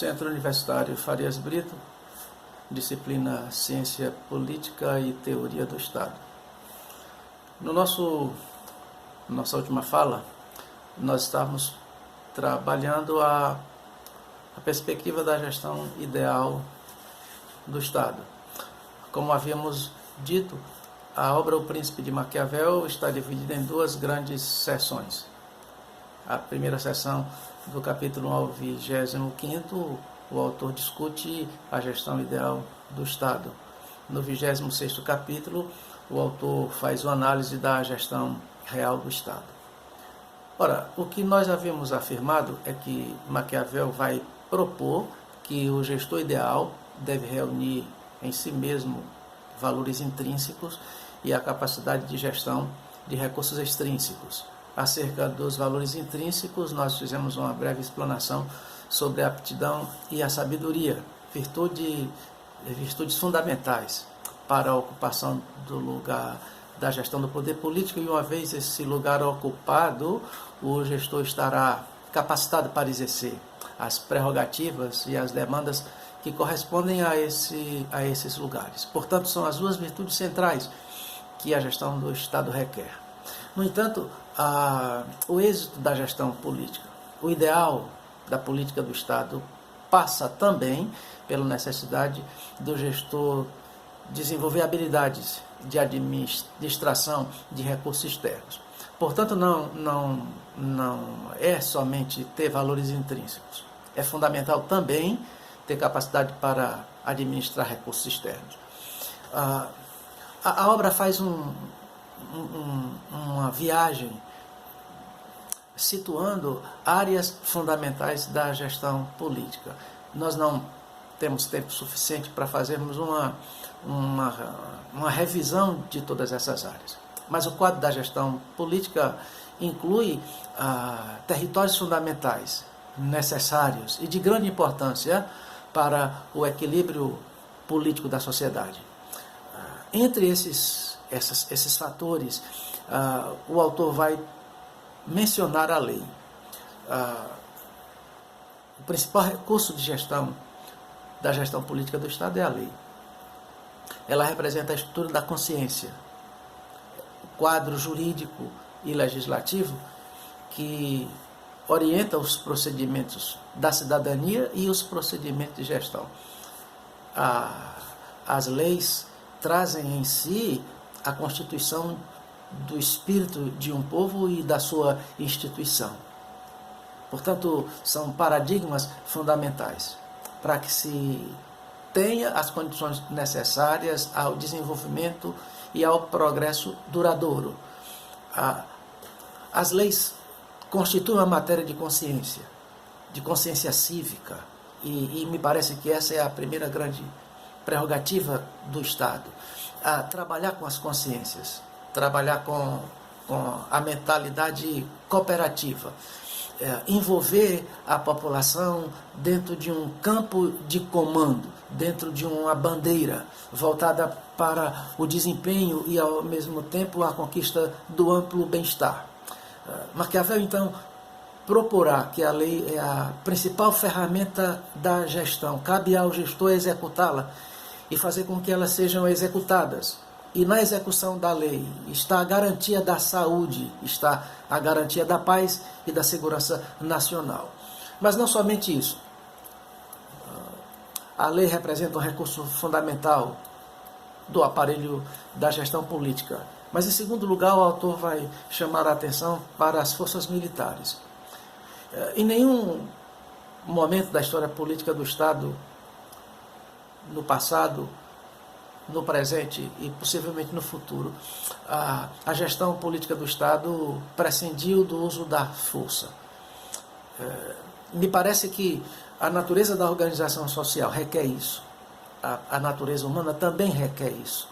Centro Universitário Farias Brito, disciplina Ciência Política e Teoria do Estado. Nossa última fala, nós estávamos trabalhando a perspectiva da gestão ideal do Estado. Como havíamos dito, a obra O Príncipe de Maquiavel está dividida em duas grandes seções. A primeira seção, do capítulo 1 ao 25º, o autor discute a gestão ideal do Estado. No 26º capítulo, o autor faz uma análise da gestão real do Estado. Ora, o que nós havíamos afirmado é que Maquiavel vai propor que o gestor ideal deve reunir em si mesmo valores intrínsecos e a capacidade de gestão de recursos extrínsecos. Acerca dos valores intrínsecos, nós fizemos uma breve explanação sobre a aptidão e a sabedoria, virtudes fundamentais para a ocupação do lugar da gestão do poder político, e uma vez esse lugar ocupado, o gestor estará capacitado para exercer as prerrogativas e as demandas que correspondem a esses lugares. Portanto, são as duas virtudes centrais que a gestão do Estado requer. No entanto, o êxito da gestão política, o ideal da política do Estado, passa também pela necessidade do gestor desenvolver habilidades de administração de recursos externos. Portanto, não é somente ter valores intrínsecos. É fundamental também ter capacidade para administrar recursos externos. A obra faz uma viagem situando áreas fundamentais da gestão política. Nós não temos tempo suficiente para fazermos uma revisão de todas essas áreas. Mas o quadro da gestão política inclui territórios fundamentais, necessários e de grande importância para o equilíbrio político da sociedade. Entre esses fatores, o autor vai mencionar a lei. O principal recurso de gestão da gestão política do Estado é a lei. Ela representa a estrutura da consciência, o quadro jurídico e legislativo que orienta os procedimentos da cidadania e os procedimentos de gestão. As leis trazem em si a constituição do espírito de um povo e da sua instituição. Portanto, são paradigmas fundamentais para que se tenha as condições necessárias ao desenvolvimento e ao progresso duradouro. As leis constituem uma matéria de consciência cívica, e me parece que essa é a primeira grande prerrogativa do Estado, a trabalhar com as consciências, trabalhar com a mentalidade cooperativa, envolver a população dentro de um campo de comando, dentro de uma bandeira voltada para o desempenho e, ao mesmo tempo, a conquista do amplo bem-estar. Maquiavel, então, proporá que a lei é a principal ferramenta da gestão. Cabe ao gestor executá-la e fazer com que elas sejam executadas. E na execução da lei está a garantia da saúde, está a garantia da paz e da segurança nacional. Mas não somente isso. A lei representa um recurso fundamental do aparelho da gestão política. Mas, em segundo lugar, o autor vai chamar a atenção para as forças militares. Em nenhum momento da história política do Estado, no passado, no presente e possivelmente no futuro, a gestão política do Estado prescindiu do uso da força. Me parece que a natureza da organização social requer isso. A natureza humana também requer isso.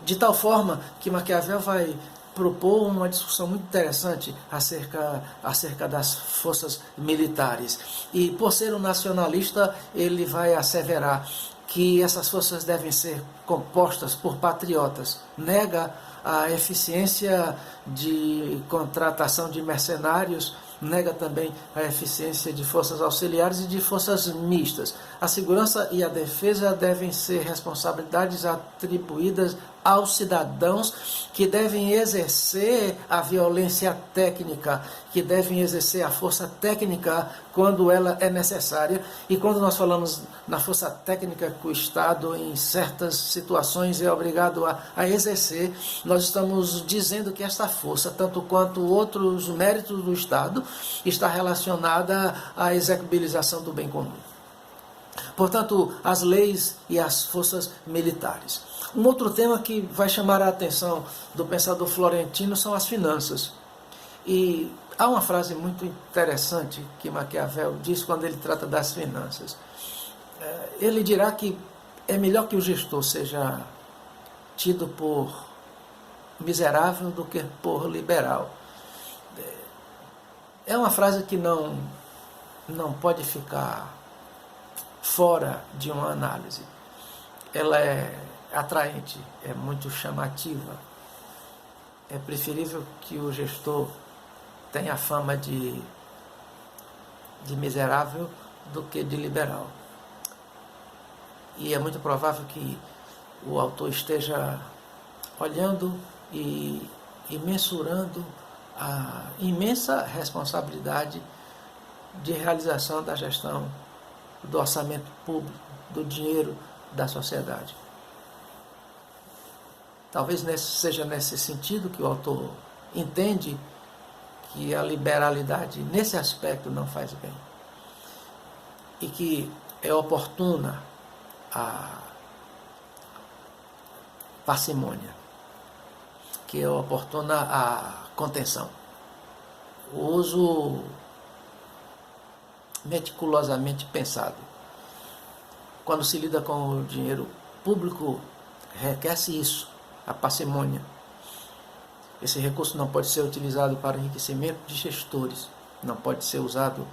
De tal forma que Maquiavel vai propor uma discussão muito interessante acerca das forças militares. E, por ser um nacionalista, ele vai asseverar que essas forças devem ser compostas por patriotas. Nega a eficiência de contratação de mercenários nega também a eficiência de forças auxiliares e de forças mistas. A segurança e a defesa devem ser responsabilidades atribuídas aos cidadãos, que devem exercer a violência técnica, que devem exercer a força técnica quando ela é necessária. E quando nós falamos na força técnica que o Estado, em certas situações, é obrigado a exercer, nós estamos dizendo que esta força, tanto quanto outros méritos do Estado, está relacionada à execubilização do bem comum. Portanto, as leis e as forças militares. Um outro tema que vai chamar a atenção do pensador florentino são as finanças. E há uma frase muito interessante que Maquiavel diz quando ele trata das finanças. Ele dirá que é melhor que o gestor seja tido por miserável do que por liberal. É uma frase que não pode ficar fora de uma análise. Ela é atraente, é muito chamativa. É preferível que o gestor tenha a fama de miserável do que de liberal. E é muito provável que o autor esteja olhando e mensurando a imensa responsabilidade de realização da gestão do orçamento público, do dinheiro da sociedade. Talvez seja nesse sentido que o autor entende que a liberalidade nesse aspecto não faz bem e que é oportuna a parcimônia, que é oportuna a contenção. O uso meticulosamente pensado. Quando se lida com o dinheiro público, requer-se isso, a parcimônia. Esse recurso não pode ser utilizado para enriquecimento de gestores, não pode ser usado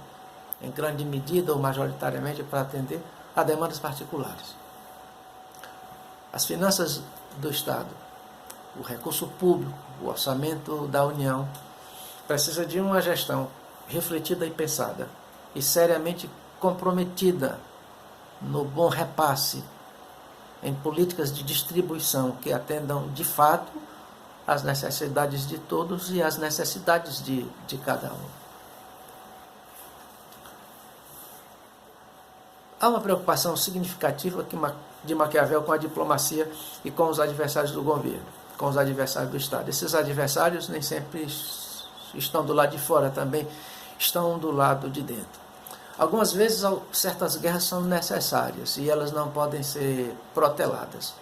em grande medida ou majoritariamente para atender a demandas particulares. As finanças do Estado, o recurso público, o orçamento da União, precisa de uma gestão refletida e pensada e seriamente comprometida no bom repasse em políticas de distribuição que atendam de fato às necessidades de todos e às necessidades de cada um. Há uma preocupação significativa de Maquiavel com a diplomacia e com os adversários do governo, com os adversários do Estado. Esses adversários nem sempre estão do lado de fora, também estão do lado de dentro. Algumas vezes certas guerras são necessárias e elas não podem ser proteladas.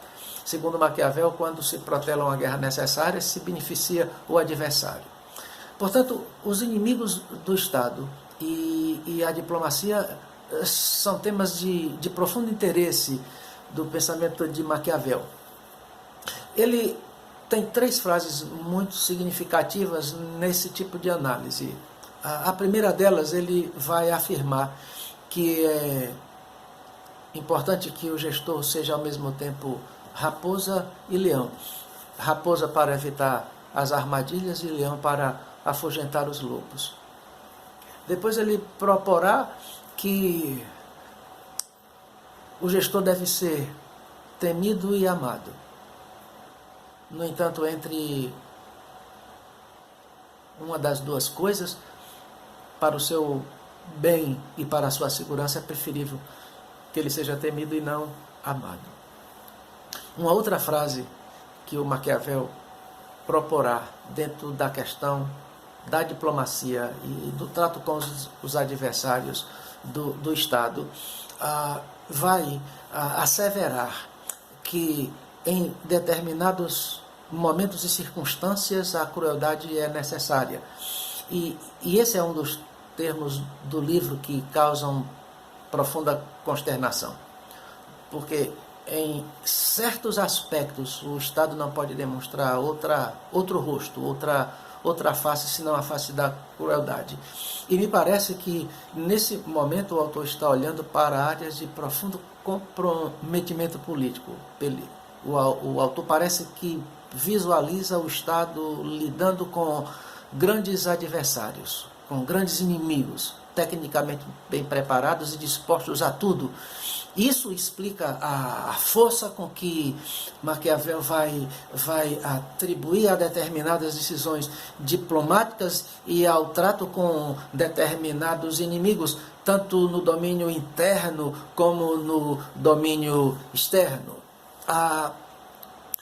Segundo Maquiavel, quando se protela uma guerra necessária, se beneficia o adversário. Portanto, os inimigos do Estado e a diplomacia são temas de profundo interesse do pensamento de Maquiavel. Ele tem 3 frases muito significativas nesse tipo de análise. A primeira delas, ele vai afirmar que é importante que o gestor seja ao mesmo tempo raposa e leão. Raposa para evitar as armadilhas e leão para afugentar os lobos. Depois ele proporá que o gestor deve ser temido e amado. No entanto, entre uma das duas coisas, para o seu bem e para a sua segurança, é preferível que ele seja temido e não amado. Uma outra frase que o Maquiavel proporá dentro da questão da diplomacia e do trato com os adversários do Estado, vai asseverar que em determinados momentos e circunstâncias a crueldade é necessária. E esse é um dos termos do livro que causam profunda consternação, porque em certos aspectos o Estado não pode demonstrar outro rosto, outra face, senão a face da crueldade. E me parece que nesse momento o autor está olhando para áreas de profundo comprometimento político. O autor parece que visualiza o Estado lidando com grandes adversários, com grandes inimigos, tecnicamente bem preparados e dispostos a tudo. Isso explica a força com que Maquiavel vai atribuir a determinadas decisões diplomáticas e ao trato com determinados inimigos, tanto no domínio interno como no domínio externo.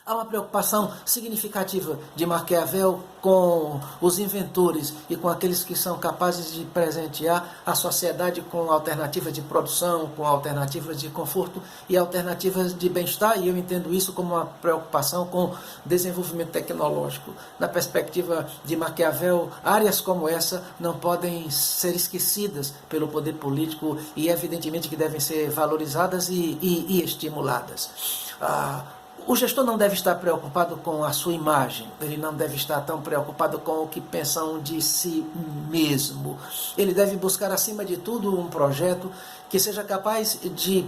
Há uma preocupação significativa de Maquiavel com os inventores e com aqueles que são capazes de presentear a sociedade com alternativas de produção, com alternativas de conforto e alternativas de bem-estar, e eu entendo isso como uma preocupação com desenvolvimento tecnológico. Na perspectiva de Maquiavel, áreas como essa não podem ser esquecidas pelo poder político e evidentemente que devem ser valorizadas e estimuladas. O gestor não deve estar preocupado com a sua imagem, ele não deve estar tão preocupado com o que pensam de si mesmo. Ele deve buscar, acima de tudo, um projeto que seja capaz de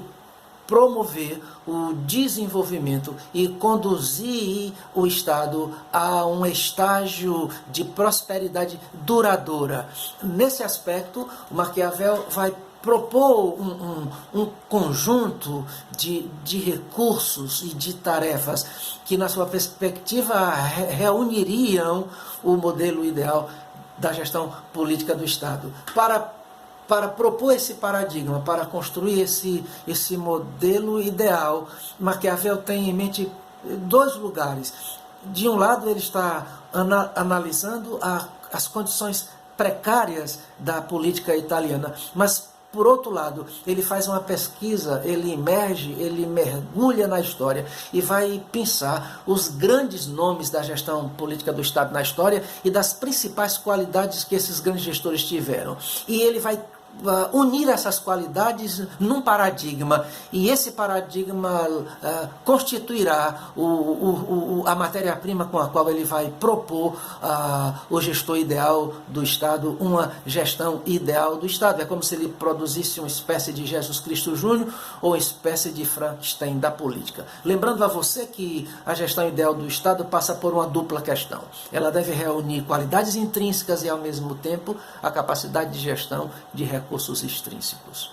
promover o desenvolvimento e conduzir o Estado a um estágio de prosperidade duradoura. Nesse aspecto, o Maquiavel vai propor um conjunto de recursos e de tarefas que, na sua perspectiva, reuniriam o modelo ideal da gestão política do Estado. Para propor esse paradigma, para construir esse modelo ideal, Maquiavel tem em mente dois lugares. De um lado, ele está analisando as condições precárias da política italiana, mas por outro lado, ele faz uma pesquisa, ele emerge, ele mergulha na história e vai pensar os grandes nomes da gestão política do Estado na história e das principais qualidades que esses grandes gestores tiveram. E ele vai unir essas qualidades num paradigma, e esse paradigma constituirá a matéria-prima com a qual ele vai propor o gestor ideal do Estado, uma gestão ideal do Estado. É como se ele produzisse uma espécie de Jesus Cristo Júnior ou uma espécie de Frankenstein da política. Lembrando a você que a gestão ideal do Estado passa por uma dupla questão. Ela deve reunir qualidades intrínsecas e, ao mesmo tempo, a capacidade de gestão de recursos extrínsecos.